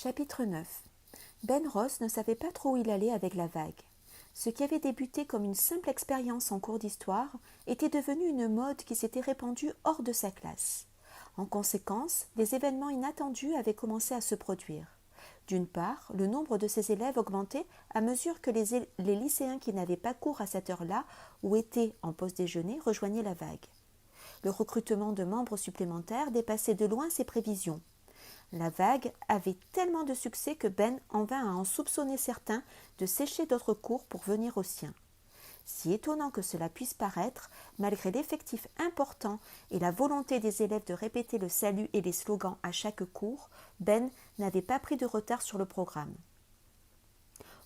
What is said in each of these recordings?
Chapitre 9. Ben Ross ne savait pas trop où il allait avec la vague. Ce qui avait débuté comme une simple expérience en cours d'histoire était devenu une mode qui s'était répandue hors de sa classe. En conséquence, des événements inattendus avaient commencé à se produire. D'une part, le nombre de ses élèves augmentait à mesure que les lycéens qui n'avaient pas cours à cette heure-là ou étaient en pause déjeuner rejoignaient la vague. Le recrutement de membres supplémentaires dépassait de loin ses prévisions. La vague avait tellement de succès que Ben en vint à en soupçonner certains de sécher d'autres cours pour venir au sien. Si étonnant que cela puisse paraître, malgré l'effectif important et la volonté des élèves de répéter le salut et les slogans à chaque cours, Ben n'avait pas pris de retard sur le programme.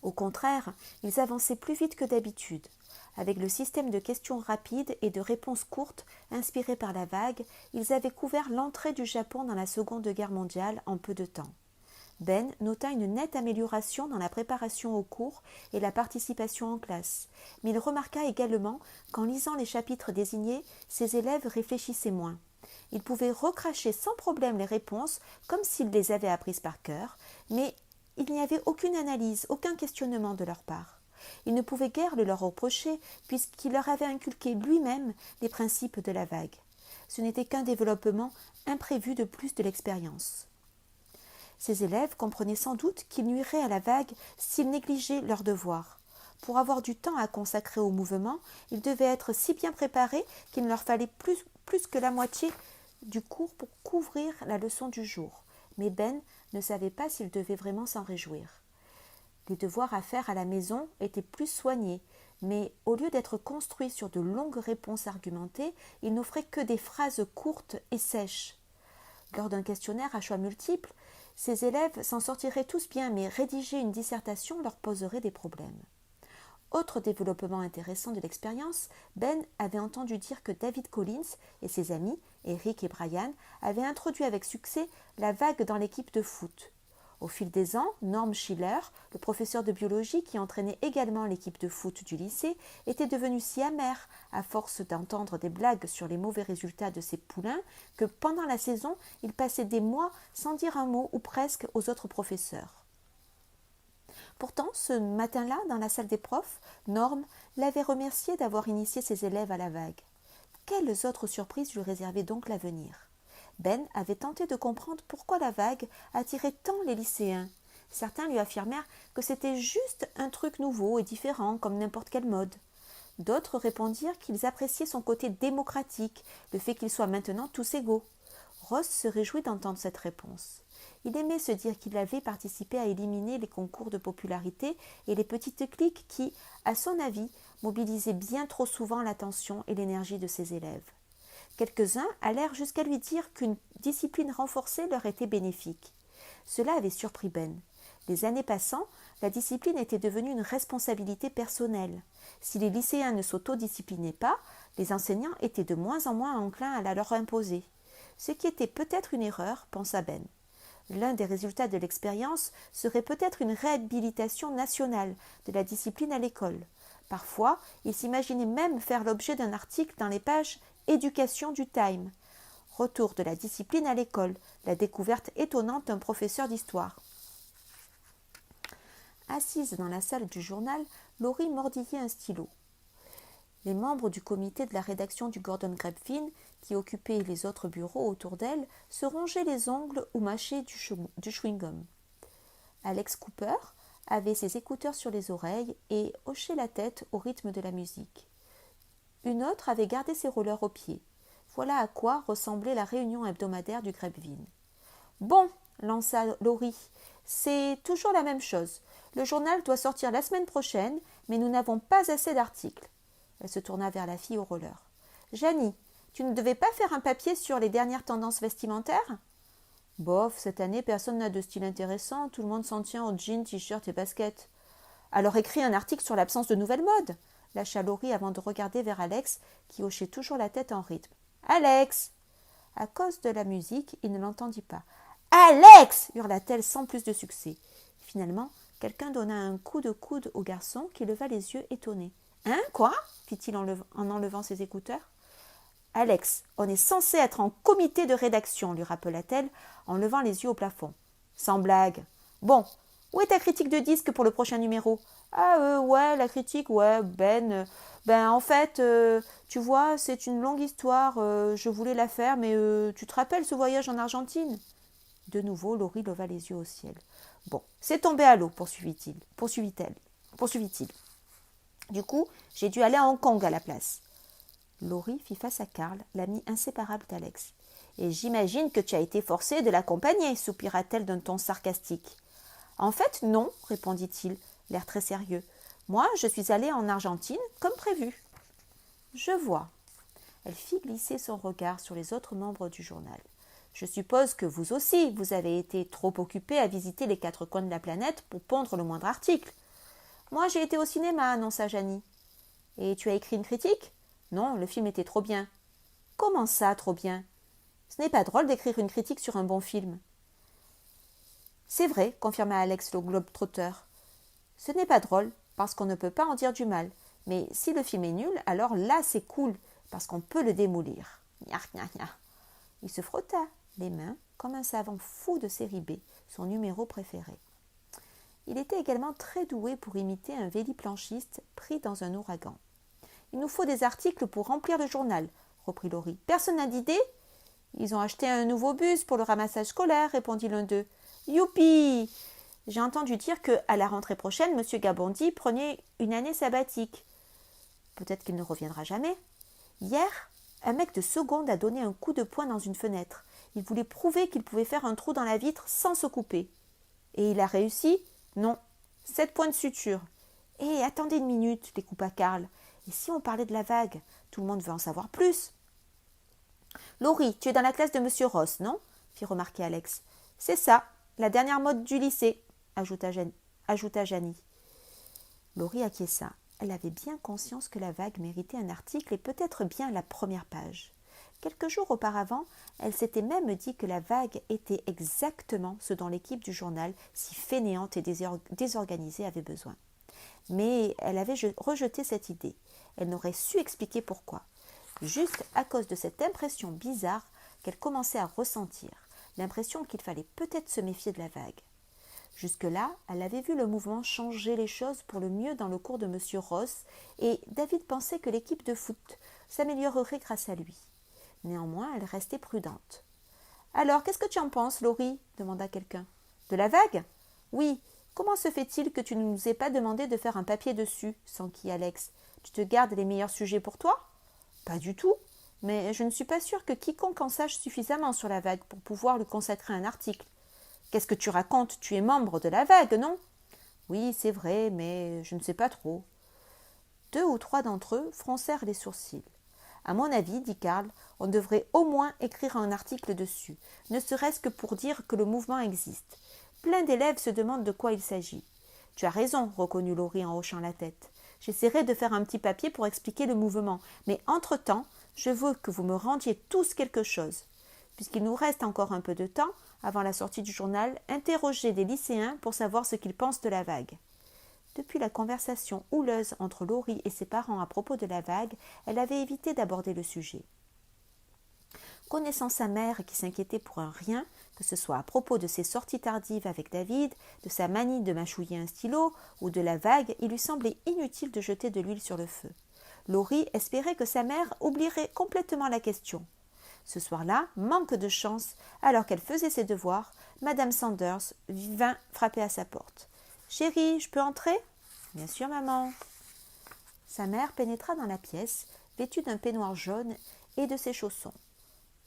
Au contraire, ils avançaient plus vite que d'habitude. Avec le système de questions rapides et de réponses courtes inspiré par la vague, ils avaient couvert l'entrée du Japon dans la Seconde Guerre mondiale en peu de temps. Ben nota une nette amélioration dans la préparation aux cours et la participation en classe, mais il remarqua également qu'en lisant les chapitres désignés, ses élèves réfléchissaient moins. Ils pouvaient recracher sans problème les réponses comme s'ils les avaient apprises par cœur, mais il n'y avait aucune analyse, aucun questionnement de leur part. Il ne pouvait guère le leur reprocher, puisqu'il leur avait inculqué lui-même les principes de la vague. Ce n'était qu'un développement imprévu de plus de l'expérience. Ces élèves comprenaient sans doute qu'ils nuiraient à la vague s'ils négligeaient leurs devoirs. Pour avoir du temps à consacrer au mouvement, ils devaient être si bien préparés qu'il ne leur fallait plus que la moitié du cours pour couvrir la leçon du jour. Mais Ben ne savait pas s'il devait vraiment s'en réjouir. Les devoirs à faire à la maison étaient plus soignés, mais au lieu d'être construits sur de longues réponses argumentées, ils n'offraient que des phrases courtes et sèches. Lors d'un questionnaire à choix multiples, ces élèves s'en sortiraient tous bien, mais rédiger une dissertation leur poserait des problèmes. Autre développement intéressant de l'expérience, Ben avait entendu dire que David Collins et ses amis, Eric et Brian, avaient introduit avec succès la vague dans l'équipe de foot. Au fil des ans, Norm Schiller, le professeur de biologie qui entraînait également l'équipe de foot du lycée, était devenu si amer à force d'entendre des blagues sur les mauvais résultats de ses poulains que pendant la saison, il passait des mois sans dire un mot ou presque aux autres professeurs. Pourtant, ce matin-là, dans la salle des profs, Norm l'avait remercié d'avoir initié ses élèves à la vague. Quelles autres surprises lui réservait donc l'avenir ? Ben avait tenté de comprendre pourquoi la vague attirait tant les lycéens. Certains lui affirmèrent que c'était juste un truc nouveau et différent, comme n'importe quelle mode. D'autres répondirent qu'ils appréciaient son côté démocratique, le fait qu'ils soient maintenant tous égaux. Ross se réjouit d'entendre cette réponse. Il aimait se dire qu'il avait participé à éliminer les concours de popularité et les petites cliques qui, à son avis, mobilisaient bien trop souvent l'attention et l'énergie de ses élèves. Quelques-uns allèrent jusqu'à lui dire qu'une discipline renforcée leur était bénéfique. Cela avait surpris Ben. Les années passant, la discipline était devenue une responsabilité personnelle. Si les lycéens ne s'autodisciplinaient pas, les enseignants étaient de moins en moins enclins à la leur imposer. Ce qui était peut-être une erreur, pensa Ben. L'un des résultats de l'expérience serait peut-être une réhabilitation nationale de la discipline à l'école. Parfois, il s'imaginait même faire l'objet d'un article dans les pages Éducation du Time. Retour de la discipline à l'école, la découverte étonnante d'un professeur d'histoire. Assise dans la salle du journal, Laurie mordillait un stylo. Les membres du comité de la rédaction du Gordon Grapevine, qui occupaient les autres bureaux autour d'elle, se rongeaient les ongles ou mâchaient du chewing-gum. Alex Cooper avait ses écouteurs sur les oreilles et hochait la tête au rythme de la musique. Une autre avait gardé ses rollers aux pieds. Voilà à quoi ressemblait la réunion hebdomadaire du Grapevine. « Bon, lança Laurie, c'est toujours la même chose. Le journal doit sortir la semaine prochaine, mais nous n'avons pas assez d'articles. » Elle se tourna vers la fille au roller. « Janie, tu ne devais pas faire un papier sur les dernières tendances vestimentaires ?»« Bof, cette année, personne n'a de style intéressant. Tout le monde s'en tient aux jeans, t-shirts et baskets. »« Alors écris un article sur l'absence de nouvelles modes !» lâcha Laurie avant de regarder vers Alex, qui hochait toujours la tête en rythme. « Alex !» À cause de la musique, il ne l'entendit pas. « Alex !» hurla-t-elle sans plus de succès. Finalement, quelqu'un donna un coup de coude au garçon qui leva les yeux étonné. « Hein, quoi ?» fit-il en enlevant ses écouteurs. « Alex, on est censé être en comité de rédaction, lui rappela-t-elle en levant les yeux au plafond. Sans blague, Bon, où est ta critique de disque pour le prochain numéro? Ah, ouais, la critique, ouais, Ben, en fait, tu vois, c'est une longue histoire. Je voulais la faire, mais tu te rappelles ce voyage en Argentine? De nouveau, Laurie leva les yeux au ciel. Bon, c'est tombé à l'eau, poursuivit-il. Du coup, j'ai dû aller à Hong Kong à la place. Laurie fit face à Karl, l'ami inséparable d'Alex. Et j'imagine que tu as été forcée de l'accompagner, soupira-t-elle d'un ton sarcastique. En fait, non, répondit-il, l'air très sérieux. Moi, je suis allée en Argentine comme prévu. Je vois. Elle fit glisser son regard sur les autres membres du journal. Je suppose que vous aussi, vous avez été trop occupés à visiter les 4 coins de la planète pour pondre le moindre article. Moi, j'ai été au cinéma, annonça Janie. Et tu as écrit une critique? Non, le film était trop bien. Comment ça, trop bien? Ce n'est pas drôle d'écrire une critique sur un bon film. C'est vrai, confirma Alex le globe-trotteur. Ce n'est pas drôle, parce qu'on ne peut pas en dire du mal. Mais si le film est nul, alors là c'est cool, parce qu'on peut le démolir. Gna, gna, gna. Il se frotta les mains comme un savant fou de série B, son numéro préféré. Il était également très doué pour imiter un véliplanchiste pris dans un ouragan. Il nous faut des articles pour remplir le journal, reprit Laurie. Personne n'a d'idée? Ils ont acheté un nouveau bus pour le ramassage scolaire, répondit l'un d'eux. Youpi! J'ai entendu dire que, à la rentrée prochaine, M. Gabondi prenait une année sabbatique. Peut-être qu'il ne reviendra jamais. Hier, un mec de seconde a donné un coup de poing dans une fenêtre. Il voulait prouver qu'il pouvait faire un trou dans la vitre sans se couper. Et il a réussi? Non. 7 points de suture. Hé, attendez une minute, les coupa Karl. Et si on parlait de la vague? Tout le monde veut en savoir plus. Laurie, tu es dans la classe de M. Ross, non? Fit remarquer Alex. C'est ça, la dernière mode du lycée, ajouta Janie. Laurie acquiesça. Elle avait bien conscience que la vague méritait un article et peut-être bien la première page. Quelques jours auparavant, elle s'était même dit que la vague était exactement ce dont l'équipe du journal, si fainéante et désorganisée, avait besoin. Mais elle avait rejeté cette idée. Elle n'aurait su expliquer pourquoi. Juste à cause de cette impression bizarre qu'elle commençait à ressentir, l'impression qu'il fallait peut-être se méfier de la vague. Jusque-là, elle avait vu le mouvement changer les choses pour le mieux dans le cours de M. Ross, et David pensait que l'équipe de foot s'améliorerait grâce à lui. Néanmoins, elle restait prudente. « Alors, qu'est-ce que tu en penses, Laurie » demanda quelqu'un. « De la vague ?»« Oui. Comment se fait-il que tu ne nous aies pas demandé de faire un papier dessus » s'enquit Alex. « Tu te gardes les meilleurs sujets pour toi ?»« Pas du tout. Mais je ne suis pas sûre que quiconque en sache suffisamment sur la vague pour pouvoir lui consacrer un article. Qu'est-ce que tu racontes? Tu es membre de la vague, non? Oui, c'est vrai, mais je ne sais pas trop. 2 ou 3 d'entre eux froncèrent les sourcils. À mon avis, dit Karl, on devrait au moins écrire un article dessus, ne serait-ce que pour dire que le mouvement existe. Plein d'élèves se demandent de quoi il s'agit. Tu as raison, reconnut Laurie en hochant la tête. J'essaierai de faire un petit papier pour expliquer le mouvement, mais entre-temps, je veux que vous me rendiez tous quelque chose. Puisqu'il nous reste encore un peu de temps, avant la sortie du journal, interrogez des lycéens pour savoir ce qu'ils pensent de la vague. Depuis la conversation houleuse entre Laurie et ses parents à propos de la vague, elle avait évité d'aborder le sujet. Connaissant sa mère qui s'inquiétait pour un rien, que ce soit à propos de ses sorties tardives avec David, de sa manie de mâchouiller un stylo ou de la vague, il lui semblait inutile de jeter de l'huile sur le feu. Laurie espérait que sa mère oublierait complètement la question. Ce soir-là, manque de chance, alors qu'elle faisait ses devoirs, Madame Sanders vint frapper à sa porte. « Chérie, je peux entrer ?»« Bien sûr, maman. » Sa mère pénétra dans la pièce, vêtue d'un peignoir jaune et de ses chaussons.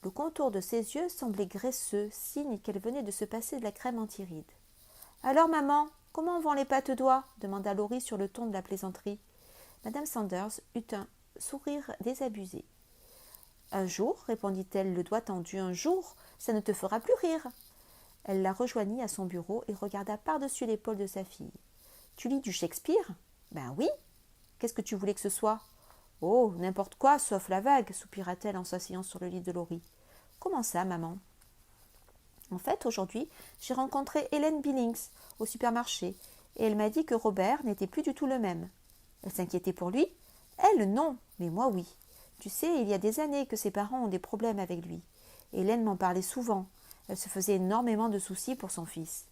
Le contour de ses yeux semblait graisseux, signe qu'elle venait de se passer de la crème anti-rides. « Alors, maman, comment vont les pattes d'oie ?» demanda Laurie sur le ton de la plaisanterie. Madame Sanders eut un sourire désabusé. « Un jour, répondit-elle, le doigt tendu, un jour, ça ne te fera plus rire. » Elle la rejoignit à son bureau et regarda par-dessus l'épaule de sa fille. « Tu lis du Shakespeare ?»« Ben oui. Qu'est-ce que tu voulais que ce soit ?»« Oh, n'importe quoi, sauf la vague, soupira-t-elle en s'asseyant sur le lit de Laurie. « Comment ça, maman ?»« En fait, aujourd'hui, j'ai rencontré Hélène Billings au supermarché et elle m'a dit que Robert n'était plus du tout le même. Elle s'inquiétait pour lui ? Elle, non, mais moi, oui. Tu sais, il y a des années que ses parents ont des problèmes avec lui. Hélène m'en parlait souvent. Elle se faisait énormément de soucis pour son fils.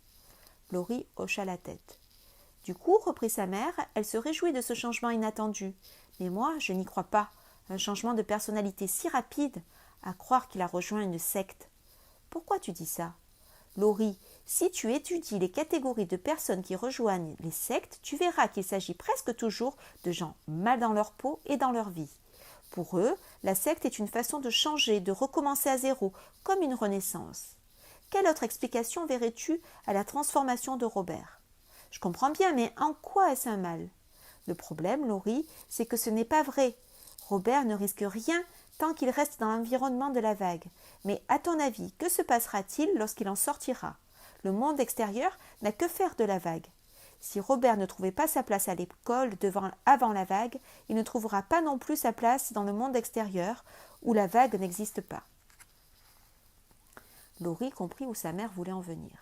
Laurie hocha la tête. Du coup, reprit sa mère, elle se réjouit de ce changement inattendu. Mais moi, je n'y crois pas. Un changement de personnalité si rapide, à croire qu'il a rejoint une secte. Pourquoi tu dis ça? Laurie, si tu étudies les catégories de personnes qui rejoignent les sectes, tu verras qu'il s'agit presque toujours de gens mal dans leur peau et dans leur vie. Pour eux, la secte est une façon de changer, de recommencer à zéro, comme une renaissance. Quelle autre explication verrais-tu à la transformation de Robert? Je comprends bien, mais en quoi est-ce un mal? Le problème, Laurie, c'est que ce n'est pas vrai. Robert ne risque rien tant qu'il reste dans l'environnement de la vague. Mais à ton avis, que se passera-t-il lorsqu'il en sortira? Le monde extérieur n'a que faire de la vague. Si Robert ne trouvait pas sa place à l'école avant la vague, il ne trouvera pas non plus sa place dans le monde extérieur, où la vague n'existe pas. Laurie comprit où sa mère voulait en venir.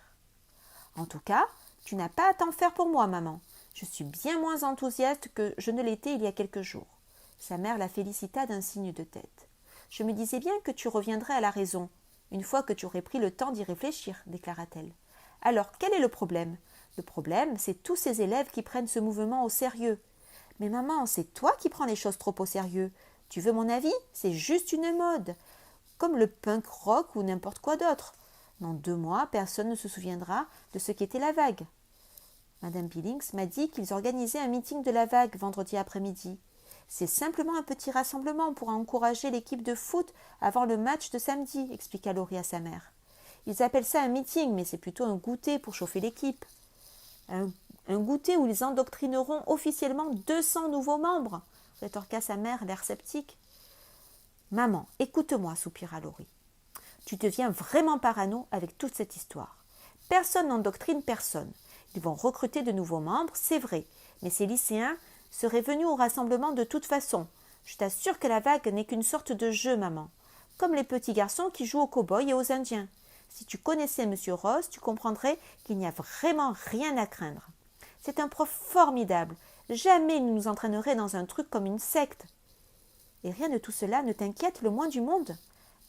En tout cas, tu n'as pas à t'en faire pour moi, maman. Je suis bien moins enthousiaste que je ne l'étais il y a quelques jours. Sa mère la félicita d'un signe de tête. Je me disais bien que tu reviendrais à la raison, une fois que tu aurais pris le temps d'y réfléchir, déclara-t-elle. Alors, quel est le problème? Le problème, c'est tous ces élèves qui prennent ce mouvement au sérieux. Mais maman, c'est toi qui prends les choses trop au sérieux. Tu veux mon avis? C'est juste une mode. Comme le punk rock ou n'importe quoi d'autre. Dans 2 mois, personne ne se souviendra de ce qu'était la vague. Madame Billings m'a dit qu'ils organisaient un meeting de la vague vendredi après-midi. C'est simplement un petit rassemblement pour encourager l'équipe de foot avant le match de samedi, expliqua Laurie à sa mère. Ils appellent ça un meeting, mais c'est plutôt un goûter pour chauffer l'équipe. Un goûter où ils endoctrineront officiellement 200 nouveaux membres, rétorqua sa mère, l'air sceptique. Maman, écoute-moi, soupira Laurie. Tu deviens vraiment parano avec toute cette histoire. Personne n'endoctrine personne. Ils vont recruter de nouveaux membres, c'est vrai, mais ces lycéens seraient venus au rassemblement de toute façon. Je t'assure que la vague n'est qu'une sorte de jeu, maman, comme les petits garçons qui jouent aux cow-boys et aux Indiens. Si tu connaissais M. Ross, tu comprendrais qu'il n'y a vraiment rien à craindre. C'est un prof formidable. Jamais il ne nous entraînerait dans un truc comme une secte. Et rien de tout cela ne t'inquiète le moins du monde?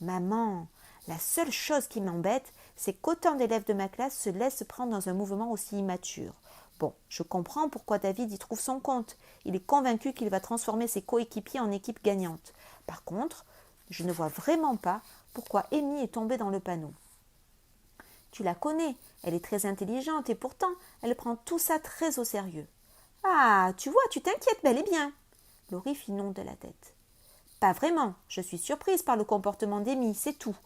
Maman, la seule chose qui m'embête, c'est qu'autant d'élèves de ma classe se laissent prendre dans un mouvement aussi immature. Bon, je comprends pourquoi David y trouve son compte. Il est convaincu qu'il va transformer ses coéquipiers en équipe gagnante. Par contre, je ne vois vraiment pas pourquoi Amy est tombée dans le panneau. Tu la connais, elle est très intelligente et pourtant, elle prend tout ça très au sérieux. Ah, tu vois, tu t'inquiètes bel et bien. Laurie fit non de la tête. Pas vraiment, je suis surprise par le comportement d'Amy, c'est tout.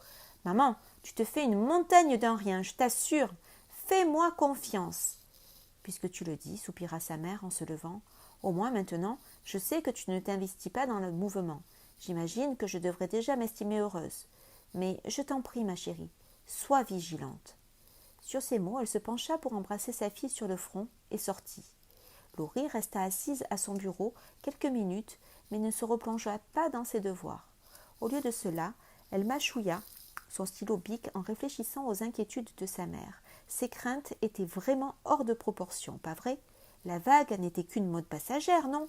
Maman, tu te fais une montagne d'un rien, je t'assure. Fais-moi confiance. Puisque tu le dis, soupira sa mère en se levant, au moins maintenant, je sais que tu ne t'investis pas dans le mouvement. J'imagine que je devrais déjà m'estimer heureuse. Mais je t'en prie, ma chérie, sois vigilante. Sur ces mots, elle se pencha pour embrasser sa fille sur le front et sortit. Laurie resta assise à son bureau quelques minutes, mais ne se replongea pas dans ses devoirs. Au lieu de cela, elle mâchouilla son stylo bic en réfléchissant aux inquiétudes de sa mère. Ses craintes étaient vraiment hors de proportion, pas vrai? La vague n'était qu'une mode passagère, non?